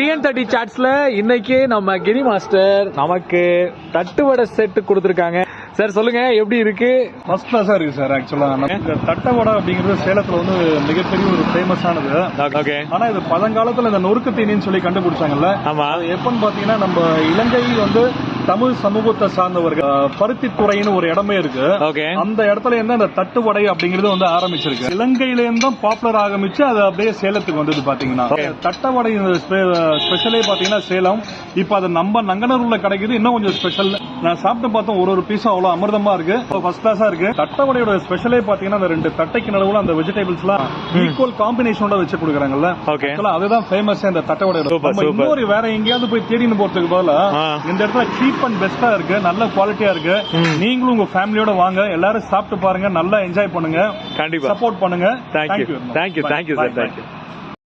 TN30 சாட்ஸ்ல இன்னைக்கு நம்ம கிரி master நமக்கு தட்டுவடை செட் கொடுத்திருக்காங்க. சார் சொல்லுங்க எப்படி இருக்கு? ஃபர்ஸ்ட் கிளாஸா இருக்கு சார். ஆக்சுவலா இந்த தட்டவடை அப்படிங்கிறது சேலத்துல வந்து மிகப்பெரிய ஒரு ஃபேமஸானது. ஓகே. ஆனா இது பழங்காலத்துல இந்த நொறுக்கு தீனின்னு சொல்லி கண்டுபிடிச்சாங்கல்ல. ஆமா. அது எப்பன்னு பாத்தீங்கன்னா நம்ம இலங்கை வந்து தமிழ் சமூகத்தை சார்ந்தவர்கள் பருத்தி துறைன்னு ஒரு இடமே இருக்கு. அந்த இடத்துல இருந்து அந்த தட்டுவடை அப்படிங்கிறது வந்து ஆரம்பிச்சிருக்கு. இலங்கையில இருந்து பாப்புலர் ஆரம்பிச்சு அது அப்படியே சேலத்துக்கு வந்தது பாத்தீங்கன்னா. தட்டவடை ஸ்பெஷலே பாத்தீங்கன்னா சேலம். இப்ப அது நம்ம நங்கனூர்ல கிடைக்குது. இன்னும் கொஞ்சம் ஸ்பெஷல். நான் சாப்பிட்டு பார்த்தோம், ஒரு பீஸும் அவ்வளவு அமிர்தமா இருக்கு. ஃபர்ஸ்ட் கிளாஸா இருக்கு. தட்டவடையோட ஸ்பெஷலே பாத்தீங்கன்னா அந்த ரெண்டு தட்டைக்கு நடுவுல அந்த வெஜிடபிள்ஸ் எல்லாம் ஈக்குவல் காம்பினேஷனோட வச்சு கொடுக்குறாங்கல்ல. அதுதான் ஃபேமஸ் இந்த தட்டவடையோட. இன்னொரு வேற எங்கேயாவது போய் தேடின்னு போறதுக்கு பதிலா இந்த இடத்துல சீப் அண்ட் பெஸ்டா இருக்கு, நல்ல குவாலிட்டியா இருக்கு. நீங்களும் உங்க ஃபேமிலியோட வாங்க, எல்லாரும் சாப்பிட்டு பாருங்க, நல்லா என்ஜாய் பண்ணுங்க, கண்டிப்பா சப்போர்ட் பண்ணுங்க. Thank you sir. தேங்க்யூ.